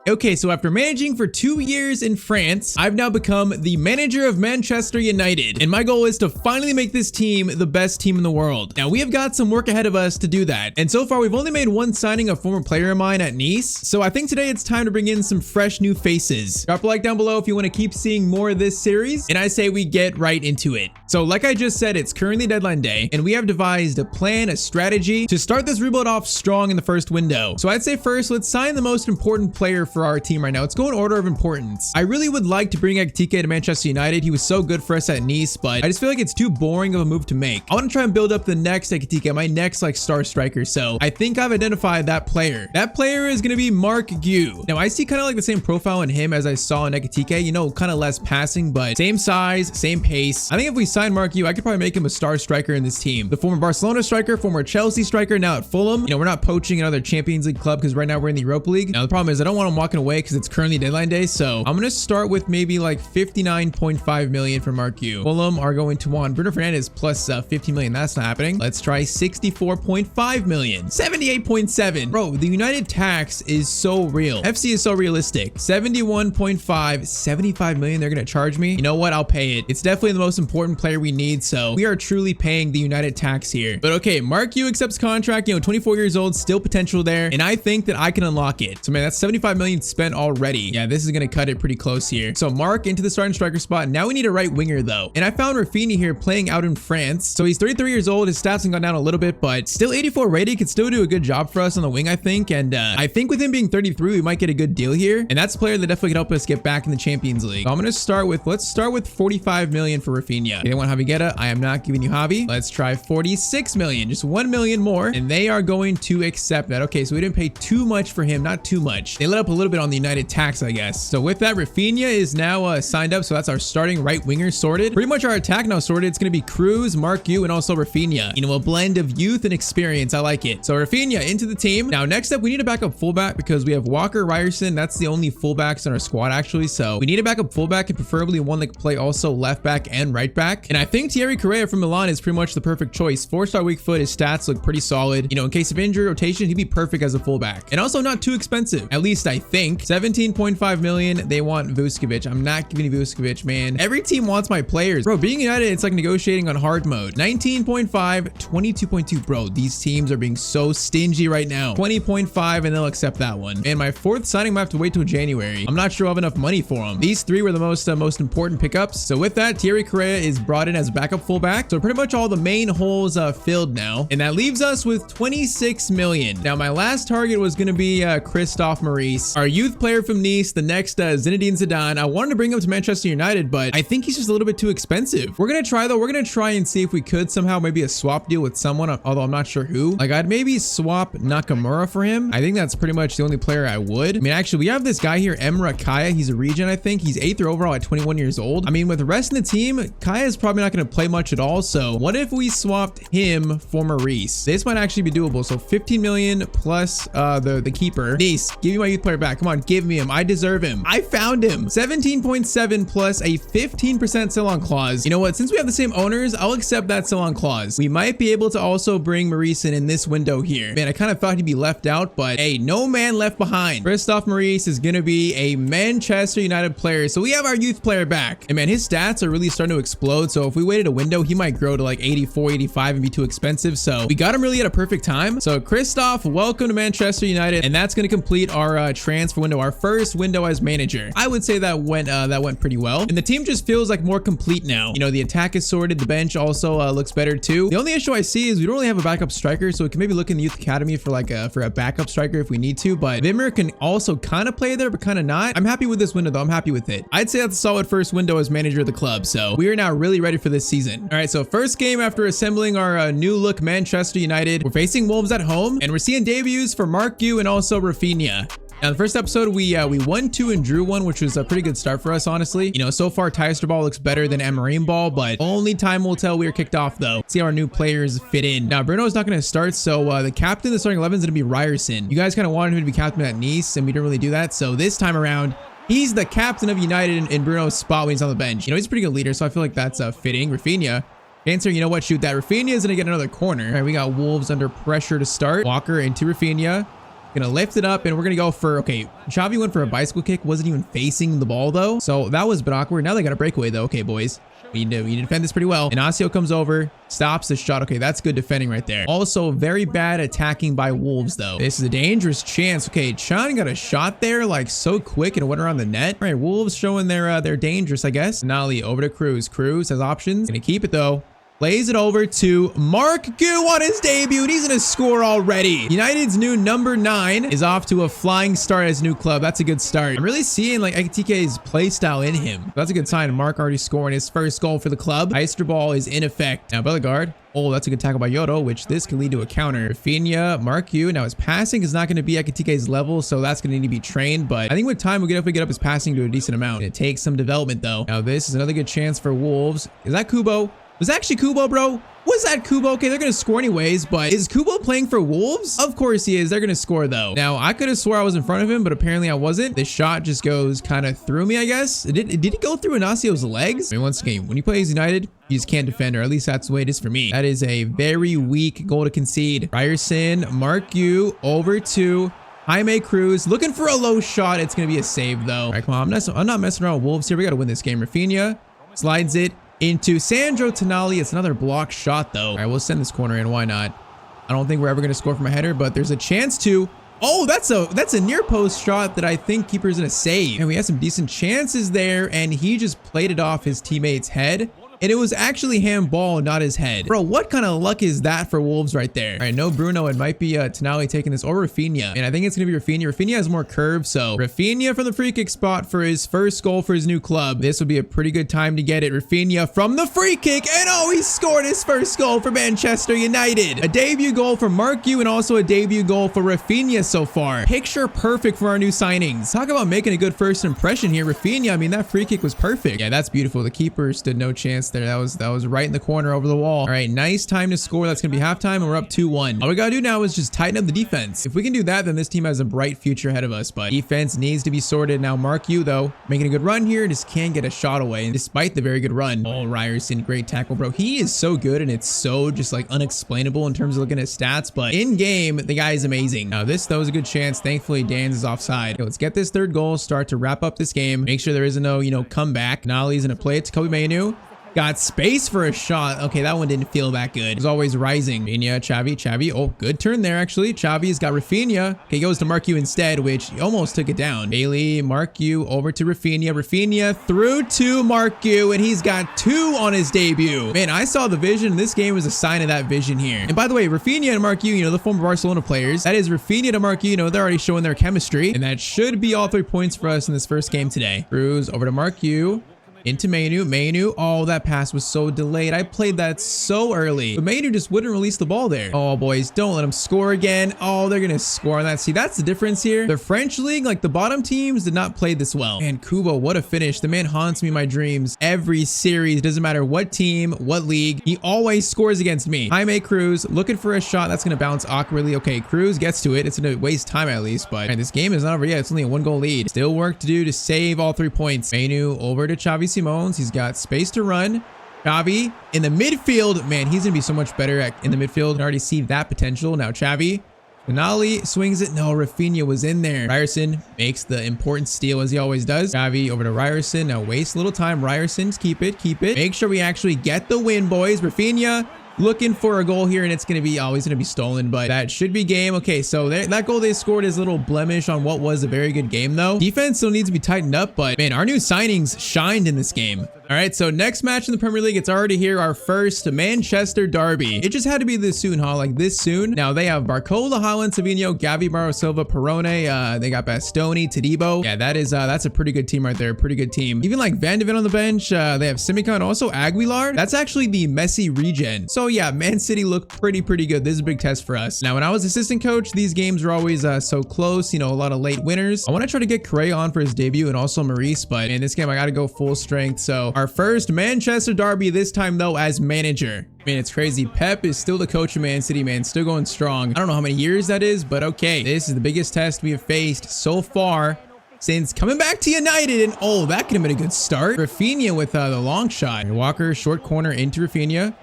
Okay, so after managing for 2 years in France, I've now become the manager of Manchester United, and my goal is to finally make this team the best team in the world. Now, we have got some work ahead of us to do that, and so far we've only made one signing, a former player of mine at Nice, so I think today it's time to bring in some fresh new faces. Drop a like down below if you want to keep seeing more of this series, and I say we get right into it. So like I just said, it's currently deadline day, and we have devised a plan, a strategy to start this rebuild off strong in the first window. So I'd say first, let's sign the most important player for our team right now. Let's go in order of importance. I really would like to bring Tyztir to Manchester United. He was so good for us at Nice, but I just feel like it's too boring of a move to make. I want to try and build up the next Tyztir, my next like star striker. So I think I've identified that player. That player is going to be Mark Gu. Now I see kind of like the same profile in him as I saw in Tyztir, you know, kind of less passing, but same size, same pace. I think if we sign Mark Gu, I could probably make him a star striker in this team. The former Barcelona striker, former Chelsea striker, now at Fulham. You know, we're not poaching another Champions League club because right now we're in the Europa League. Now the problem is I don't want him walking away because it's currently deadline day, so I'm gonna start with maybe like 59.5 million for Mark Gu. Fulham are going to want Bruno Fernandes plus 15 million. That's not happening. Let's try 64.5 million. 78.7. Bro, the United tax is so real. FC is so realistic. 71.5, 75 million they're gonna charge me. You know what? I'll pay it. It's definitely the most important player we need, so we are truly paying the United tax here. But okay, Mark Gu accepts contract, you know, 24 years old, still potential there, and I think that I can unlock it. So man, that's 75 million spent already. Yeah, this is gonna cut it pretty close here. So Mark into the starting striker spot. Now we need a right winger though, and I found Rafinha here playing out in France. So he's 33 years old. His stats have gone down a little bit, but still 84 rated, could still do a good job for us on the wing, I think. And I think with him being 33, we might get a good deal here, and that's a player that definitely could help us get back in the Champions League. So I'm gonna start with, let's start with 45 million for Rafinha. They want Javi Guerra. I am not giving you Javi. Let's try 46 million, just 1 million more, and they are going to accept that. Okay, so we didn't pay too much for him, not too much. They let up a little bit on the United tax, I guess. So with that, Rafinha is now signed up, so that's our starting right winger sorted. Pretty much our attack now sorted. It's gonna be Cruz, Mark Gu, and also Rafinha. You know, a blend of youth and experience. I like it. So Rafinha into the team. Now next up, we need a backup fullback because we have Walker, Ryerson. That's the only fullbacks in our squad actually. So we need a backup fullback, and preferably one that can play also left back and right back. And I think Thierry Correa from Milan is pretty much the perfect choice. 4-star weak foot. His stats look pretty solid. You know, in case of injury, rotation, he'd be perfect as a fullback, and also not too expensive. At least I think. 17.5 million. They want Vuskovic. I'm not giving you Vuskovic, man. Every team wants my players. Bro, being United, it's like negotiating on hard mode. 19.5, 22.2. Bro, these teams are being so stingy right now. 20.5, and they'll accept that one. And my fourth signing might have to wait till January. I'm not sure I have enough money for them. These three were the most important pickups. So with that, Thierry Correa is brought in as backup fullback. So pretty much all the main holes filled now. And that leaves us with 26 million. Now, my last target was going to be Christophe Maurice, our youth player from Nice, the next Zinedine Zidane. I wanted to bring him to Manchester United, but I think he's just a little bit too expensive. We're going to try though. We're going to try and see if we could somehow maybe a swap deal with someone, although I'm not sure who. Like, I'd maybe swap Nakamura for him. I think that's pretty much the only player I would. I mean, actually, we have this guy here, Emre Kaya. He's a regen, I think. He's 8th overall at 21 years old. I mean, with the rest of the team, Kaya is probably not going to play much at all. So what if we swapped him for Maurice? This might actually be doable. So 15 million plus the keeper. Nice, give me my youth player back. Come on, give me him. I deserve him. I found him. 17.7 plus a 15% sell-on clause. You know what? Since we have the same owners, I'll accept that sell-on clause. We might be able to also bring Maurice in this window here. Man, I kind of thought he'd be left out, but hey, no man left behind. Christophe Maurice is going to be a Manchester United player. So we have our youth player back. And man, his stats are really starting to explode. So if we waited a window, he might grow to like 84, 85 and be too expensive. So we got him really at a perfect time. So Christophe, welcome to Manchester United. And that's going to complete our transfer window, our first window as manager. I would say that went pretty well. And the team just feels like more complete now. You know, the attack is sorted. The bench also looks better too. The only issue I see is we don't really have a backup striker. So we can maybe look in the youth academy for like a backup striker if we need to. But Wimmer can also kind of play there, but kind of not. I'm happy with this window though. I'm happy with it. I'd say that's a solid first window as manager of the club. So we are now really ready for this season. All right. So first game after assembling our new look Manchester United, we're facing Wolves at home, and we're seeing debuts for Mark Gu and also Rafinha. Now, the first episode, we won 2 and drew 1, which was a pretty good start for us, honestly. You know, so far, Tyztir ball looks better than Amarine ball, but only time will tell. We are kicked off, though. See how our new players fit in. Now, Bruno is not going to start, so the captain, the starting 11 is going to be Ryerson. You guys kind of wanted him to be captain at Nice, and we didn't really do that. So this time around, he's the captain of United in Bruno's spot when he's on the bench. You know, he's a pretty good leader, so I feel like that's fitting. Rafinha. Answer, you know what? Shoot that. Rafinha is going to get another corner. All right, we got Wolves under pressure to start. Walker into Rafinha. Gonna lift it up and we're gonna go for, okay, Xavi went for a bicycle kick, wasn't even facing the ball though. So that was a bit awkward. Now they got a breakaway though. Okay, boys. We need to defend this pretty well. Inacio comes over, stops the shot. Okay, that's good defending right there. Also, very bad attacking by Wolves though. This is a dangerous chance. Okay, Chan got a shot there like so quick and it went around the net. All right, Wolves showing they're dangerous, I guess. Nali over to Cruz. Cruz has options. Gonna keep it though. Plays it over to Mark Gu on his debut, and he's going to score already. United's new number 9 is off to a flying start as new club. That's a good start. I'm really seeing like Ekitike's play style in him. That's a good sign. Mark already scoring his first goal for the club. Tyztir ball is in effect. Now Bellegarde. Oh, that's a good tackle by Yodo, which this can lead to a counter. Rafinha, Mark Gu. Now his passing is not going to be Ekitike's level, so that's going to need to be trained. But I think with time, we'll definitely get up his passing to a decent amount. It takes some development though. Now this is another good chance for Wolves. Is that Kubo? Was that actually Kubo, bro? Was that Kubo? Okay, they're going to score anyways, but is Kubo playing for Wolves? Of course he is. They're going to score though. Now, I could have swore I was in front of him, but apparently I wasn't. This shot just goes kind of through me, I guess. Did it go through Inacio's legs? I mean, once again, when you play as United, you just can't defend, or at least that's the way it is for me. That is a very weak goal to concede. Ryerson, Mark Gu, over to Jaime Cruz, looking for a low shot. It's going to be a save though. All right, come on. I'm not messing around with Wolves here. We got to win this game. Rafinha slides it into Sandro Tonali. It's another block shot though. All right, we'll send this corner in. Why not? I don't think we're ever going to score from a header, but there's a chance to. Oh, that's a near post shot that I think keeper's going to save. And we had some decent chances there, and he just played it off his teammate's head. And it was actually handball, not his head. Bro, what kind of luck is that for Wolves right there? All right, no Bruno. It might be Tonali taking this, or Rafinha. And I think it's going to be Rafinha. Rafinha has more curve, so Rafinha from the free kick spot for his first goal for his new club. This would be a pretty good time to get it. Rafinha from the free kick, and oh, he scored his first goal for Manchester United. A debut goal for Mark Gu and also a debut goal for Rafinha so far. Picture perfect for our new signings. Talk about making a good first impression here. Rafinha, I mean, that free kick was perfect. Yeah, that's beautiful. The keeper stood no chance there. That was right in the corner over the wall. All right, nice time to score. That's gonna be halftime, and we're up 2-1. All we gotta do now is just tighten up the defense. If we can do that, then this team has a bright future ahead of us, but defense needs to be sorted. Now Mark Gu though, making a good run here, just can't get a shot away despite the very good run. Oh, Ryerson, great tackle, bro. He is so good, and it's so just like unexplainable in terms of looking at stats, but in game, the guy is amazing. Now this though is a good chance. Thankfully, Dan's is offside. Okay, let's get this third goal, start to wrap up this game. Make sure there isn't no, comeback. Nali's gonna play it to Kobe Mainoo. Got space for a shot. Okay, that one didn't feel that good. It was always rising. Rafinha, Xavi. Oh, good turn there, actually. Xavi's got Rafinha. Okay, goes to Mark Gu instead, which almost took it down. Bailey, Mark Gu, over to Rafinha. Rafinha through to Mark Gu, and he's got 2 on his debut. Man, I saw the vision. This game was a sign of that vision here. And by the way, Rafinha and Mark Gu, the former Barcelona players, that is Rafinha to Mark Gu, they're already showing their chemistry, and that should be all 3 points for us in this first game today. Cruz over to Mark Gu. Into Mainoo. Oh, that pass was so delayed. I played that so early, but Mainoo just wouldn't release the ball there. Oh, boys, don't let him score again. Oh, they're going to score on that. See, that's the difference here. The French league, like the bottom teams, did not play this well. And Kubo, what a finish. The man haunts me in my dreams every series. Doesn't matter what team, what league. He always scores against me. Jaime Cruz looking for a shot. That's going to bounce awkwardly. Okay, Cruz gets to it. It's going to waste time at least, but man, this game is not over yet. It's only a 1-goal lead. Still work to do to save all 3 points. Mainoo over to Xavi Simons. He's got space to run. Xavi in the midfield. Man, he's gonna be so much better in the midfield. I can already see that potential. Now Xavi. Tonali swings it. No, Rafinha was in there. Ryerson makes the important steal as he always does. Xavi over to Ryerson. Now waste a little time. Ryerson, keep it. Make sure we actually get the win, boys. Rafinha looking for a goal here, and it's going to be always going to be stolen, but that should be game. Okay, so that goal they scored is a little blemish on what was a very good game though. Defense still needs to be tightened up, but man, our new signings shined in this game. All right, so next match in the Premier League, it's already here, our first Manchester derby. It just had to be this soon, huh? Like this soon. Now they have Barcola, Haaland, Savinho, Gavi, Mauro Silva, Perrone. They got Bastoni, Todibo. Yeah, that's a pretty good team right there. Pretty good team. Even like Van de Ven on the bench. They have Simica and also Aguilar. That's actually the Messi regen. So yeah, Man City look pretty good. This is a big test for us. Now, when I was assistant coach, these games were always so close. A lot of late winners. I want to try to get Correa on for his debut and also Maurice, but in this game, I got to go full strength. So our first Manchester derby this time though as manager. Man, it's crazy. Pep is still the coach of Man City, man. Still going strong. I don't know how many years that is, but okay. This is the biggest test we have faced so far since coming back to United. And oh, that could have been a good start. Rafinha with the long shot. Walker, short corner into Rafinha.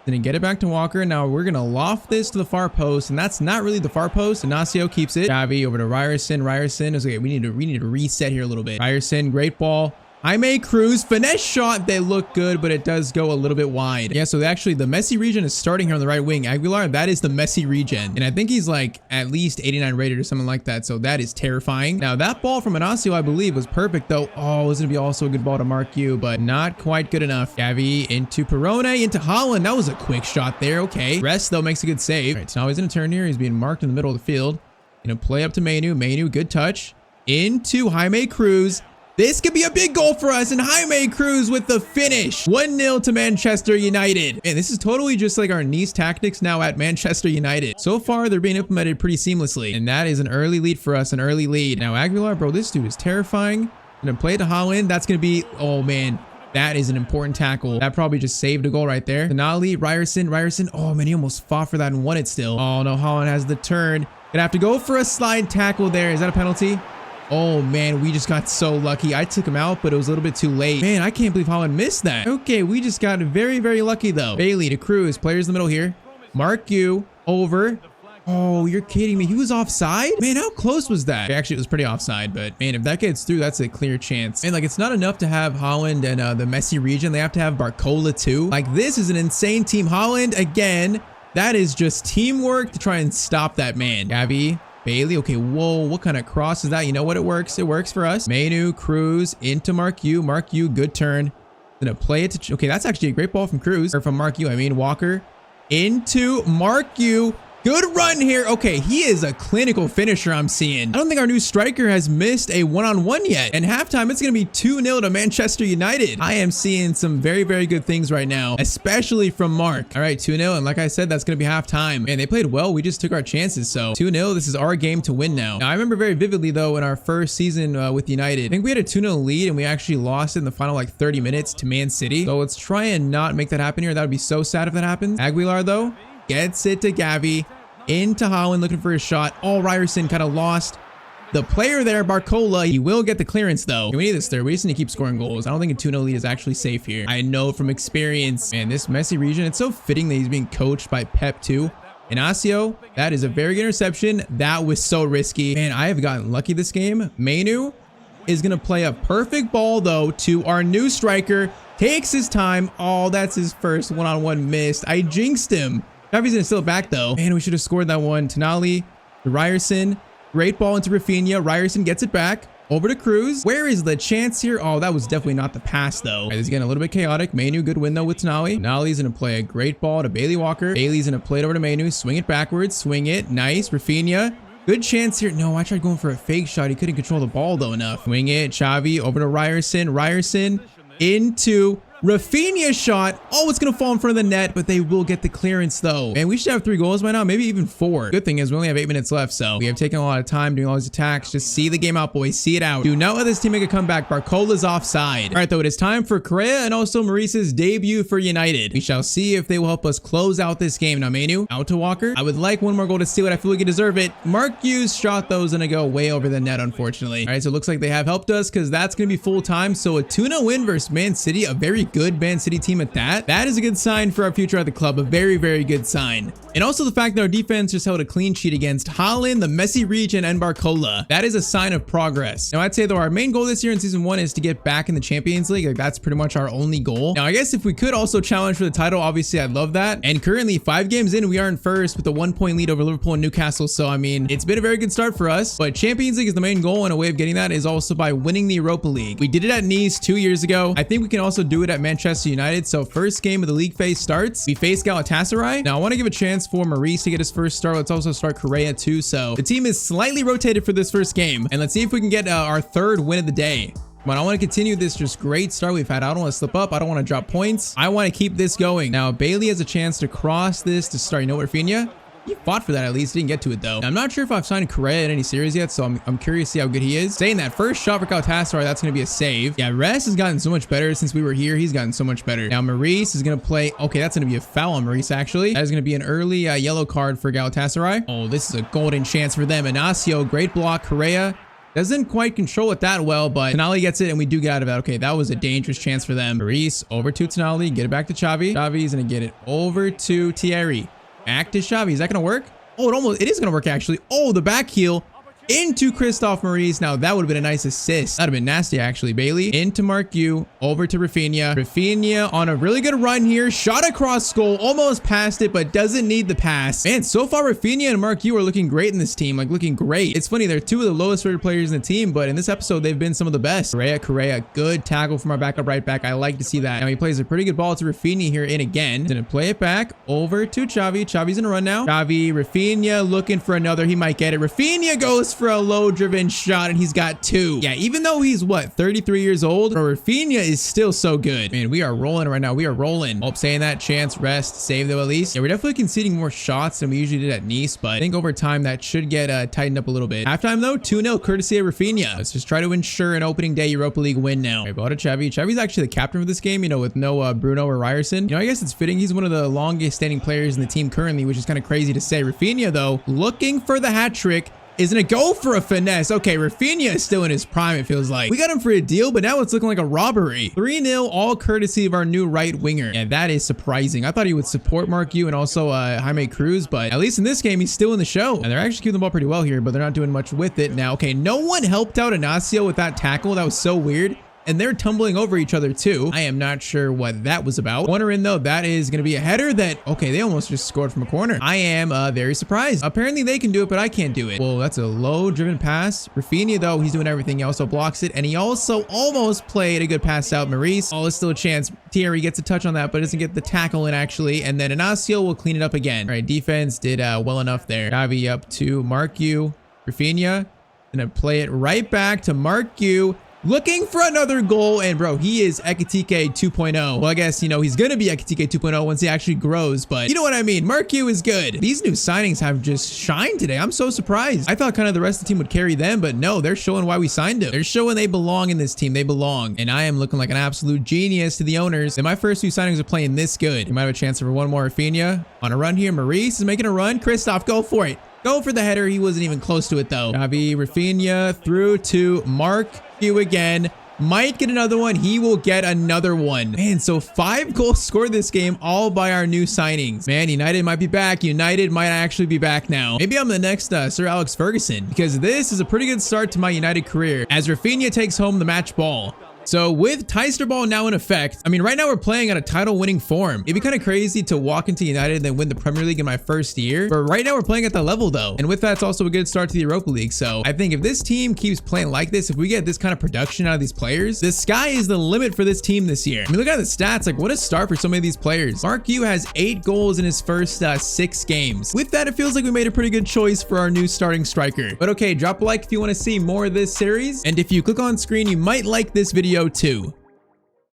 Then get it back to Walker. Now we're going to loft this to the far post, and that's not really the far post. Inacio keeps it. Xavi over to Ryerson. Ryerson is okay. We need to reset here a little bit. Ryerson, great ball. Jaime Cruz, finesse shot. They look good, but it does go a little bit wide. Yeah, so actually the Messi region is starting here on the right wing. Aguilar, that is the Messi region. And I think he's like at least 89 rated or something like that. So that is terrifying. Now that ball from Inacio, I believe, was perfect though. Oh, it was going to be also a good ball to Mark U, but not quite good enough. Gavi into Perone, into Holland. That was a quick shot there. Okay. Rest though makes a good save. All right, so now he's in a turn here. He's being marked in the middle of the field. Gonna play up to Manu. Manu, good touch. Into Jaime Cruz. This could be a big goal for us, and Jaime Cruz with the finish. 1-0 to Manchester United. Man, this is totally just like our Nice tactics now at Manchester United. So far, they're being implemented pretty seamlessly, and that is an early lead for us, an early lead. Now, Aguilar, bro, this dude is terrifying. Gonna play it to Holland. That's gonna be, oh man, that is an important tackle. That probably just saved a goal right there. Finale, Ryerson. Oh man, he almost fought for that and won it still. Oh no, Holland has the turn. Gonna have to go for a slide tackle there. Is that a penalty? Oh man, we just got so lucky. I took him out, but it was a little bit too late. Man, I can't believe Holland missed that. Okay, we just got very, very lucky though. Bailey to Cruz, players in the middle here. Mark U over. Oh, you're kidding me. He was offside? Man, how close was that? Actually, it was pretty offside, but man, if that gets through, that's a clear chance. And like, it's not enough to have Holland and the Messi region. They have to have Barcola too. Like, this is an insane team. Holland, again, that is just teamwork to try and stop that man. Gavi. Bailey, okay, whoa, what kind of cross is that? You know what? It works for us. Manu, Cruz, into Mark U. Mark U, good turn. Gonna play it to, okay, that's actually a great ball from Cruz, or from Mark U, I mean, Walker. Into Mark U. Good run here. Okay, he is a clinical finisher I'm seeing. I don't think our new striker has missed a one-on-one yet. And halftime, it's going to be 2-0 to Manchester United. I am seeing some very, very good things right now, especially from Mark. All right, 2-0. And like I said, that's going to be halftime. And they played well. We just took our chances. So 2-0, this is our game to win now. Now, I remember very vividly, though, in our first season with United, I think we had a 2-0 lead and we actually lost in the final like 30 minutes to Man City. So let's try and not make that happen here. That would be so sad if that happens. Aguilar, though, gets it to Gavi. Into Holland, looking for a shot. Oh, Ryerson kind of lost the player there, Barcola. He will get the clearance though. We need this third. We just need to keep scoring goals. I don't think a 2-0 lead is actually safe here. I know from experience. Man, this Messi region, it's so fitting that he's being coached by Pep too. Inacio, that is a very good interception. That was so risky. Man, I have gotten lucky this game. Manu is going to play a perfect ball though to our new striker. Takes his time. Oh, that's his first one-on-one missed. I jinxed him. Gavi's gonna steal it back though. Man, we should have scored that one. Tonali to Ryerson. Great ball into Rafinha. Ryerson gets it back. Over to Cruz. Where is the chance here? Oh, that was definitely not the pass though. Right, this is getting a little bit chaotic. Manu, good win though with Tonali. Tonali's gonna play a great ball to Bailey Walker. Bailey's gonna play it over to Manu. Swing it backwards. Swing it. Nice. Rafinha. Good chance here. No, I tried going for a fake shot. He couldn't control the ball though enough. Swing it. Xavi over to Ryerson. Ryerson into Rafinha shot. Oh, it's going to fall in front of the net, but they will get the clearance though. Man, we should have 3 goals by now, maybe even 4. Good thing is we only have 8 minutes left, so we have taken a lot of time doing all these attacks. Just see the game out, boys. See it out. Do not let this team make a comeback. Barcola's offside. All right, though, it is time for Correa and also Maurice's debut for United. We shall see if they will help us close out this game. Now, Manu, out to Walker. I would like one more goal to steal it. I feel like we deserve it. Mark Hughes shot those going to go way over the net, unfortunately. All right, so it looks like they have helped us because that's going to be full time. So a 2-0 win versus Man City, a very good Man City team at that. That is a good sign for our future at the club. A very, very good sign. And also the fact that our defense just held a clean sheet against Holland, the Messi region, and Barcola. That is a sign of progress. Now, I'd say though our main goal this year in season 1 is to get back in the Champions League. Like that's pretty much our only goal. Now, I guess if we could also challenge for the title, obviously I'd love that. And currently 5 games in, we are in first with a 1-point lead over Liverpool and Newcastle. So, I mean, it's been a very good start for us, but Champions League is the main goal, and a way of getting that is also by winning the Europa League. We did it at Nice 2 years ago. I think we can also do it at Manchester United. So first game of the league phase starts. We face Galatasaray. Now I want to give a chance for Maurice to get his first start. Let's also start Correa too. So the team is slightly rotated for this first game, and let's see if we can get our 3rd win of the day. But I want to continue this just great start we've had. I don't want to slip up. I don't want to drop points. I want to keep this going. Now Bailey has a chance to cross this to start. You know what, Rafinha? He fought for that at least. Didn't get to it though. Now, I'm not sure if I've signed Correa in any series yet, so I'm curious to see how good he is. Saying that first shot for Galatasaray, that's going to be a save. Yeah, Rest has gotten so much better since we were here. He's gotten so much better. Now Maurice is going to play. Okay, that's going to be a foul on Maurice actually. That is going to be an early yellow card for Galatasaray. Oh, this is a golden chance for them. Inacio, great block. Correa Doesn't quite control it that well, but Tonali gets it and we do get out of it. Okay, that was a dangerous chance for them. Maurice over to Tonali. Get it back to Xavi. Xavi's going to get it over to Thierry. Back to Xavi. Is that going to work? Oh, it is going to work actually. Oh, the back heel into Christophe Maurice. Now that would have been a nice assist. That'd have been nasty actually. Bailey into Marcu, over to Rafinha. Rafinha on a really good run here. Shot across goal, almost passed it, but doesn't need the pass. Man, so far Rafinha and Marcu are looking great in this team. Like looking great. It's funny, they're two of the lowest rated players in the team, but in this episode they've been some of the best. Correa, good tackle from our backup right back. I like to see that. Now he plays a pretty good ball to Rafinha here in again. Gonna play it back over to Xavi. Xavi's gonna run now. Xavi, Rafinha looking for another. He might get it. Rafinha goes for a low driven shot and he's got 2. Yeah, even though he's what, 33 years old, Rafinha is still so good. Man, we are rolling right now. We are rolling. Oh, saying that, chance, rest, save though at least. Yeah, we're definitely conceding more shots than we usually did at Nice, but I think over time that should get tightened up a little bit. Halftime though, 2-0 courtesy of Rafinha. Let's just try to ensure an opening day Europa League win now. All right, ball to Xavi. Xavi's actually the captain for this game, you know, with no Bruno or Ryerson. You know, I guess it's fitting. He's one of the longest standing players in the team currently, which is kind of crazy to say. Rafinha though, looking for the hat trick. Is gonna go for a finesse. Okay, Rafinha is still in his prime, it feels like. We got him for a deal, but now it's looking like a robbery. 3-0, all courtesy of our new right winger. Yeah, that is surprising. I thought he would support Marcu and also Jaime Cruz, but at least in this game, he's still in the show. And they're actually keeping the ball pretty well here, but they're not doing much with it. Now, okay, no one helped out Inacio with that tackle. That was so weird. And they're tumbling over each other too. I am not sure what that was about. Corner in though, that is going to be a header that, okay, they almost just scored from a corner. I am very surprised. Apparently they can do it, but I can't do it. Well, that's a low driven pass. Rafinha though, he's doing everything. He also blocks it and he also almost played a good pass out. Maurice, oh, it's still a chance. Thierry gets a touch on that, but doesn't get the tackle in actually. And then Inacio will clean it up again. All right, defense did well enough there. Xavi up to Marcu. Rafinha gonna play it right back to Marcu. Looking for another goal, and bro, he is Ekitike 2.0. Well, I guess, you know, he's gonna be Ekitike 2.0 once he actually grows, but you know what I mean. Marcu is good. These new signings have just shined today. I'm so surprised. I thought kind of the rest of the team would carry them, but no, they're showing why we signed them. They're showing they belong in this team. They belong, and I am looking like an absolute genius to the owners. And my first few signings are playing this good. You might have a chance for one more. Rafinha on a run here. Maurice is making a run. Christophe, go for it. Go for the header. He wasn't even close to it though. Xavi, Rafinha through to Marcu again. Might get another one. He will get another one. Man, so 5 goals scored this game, all by our new signings. Man, United might be back. United might actually be back now. Maybe I'm the next Sir Alex Ferguson, because this is a pretty good start to my United career as Rafinha takes home the match ball. So with Tyztir ball now in effect, I mean, right now we're playing at a title winning form. It'd be kind of crazy to walk into United and then win the Premier League in my first year. But right now we're playing at that level though. And with that, it's also a good start to the Europa League. So I think if this team keeps playing like this, if we get this kind of production out of these players, the sky is the limit for this team this year. I mean, look at the stats. Like, what a start for so many of these players. Marcu has 8 goals in his first 6 games. With that, it feels like we made a pretty good choice for our new starting striker. But okay, drop a like if you want to see more of this series. And if you click on screen, you might like this video too.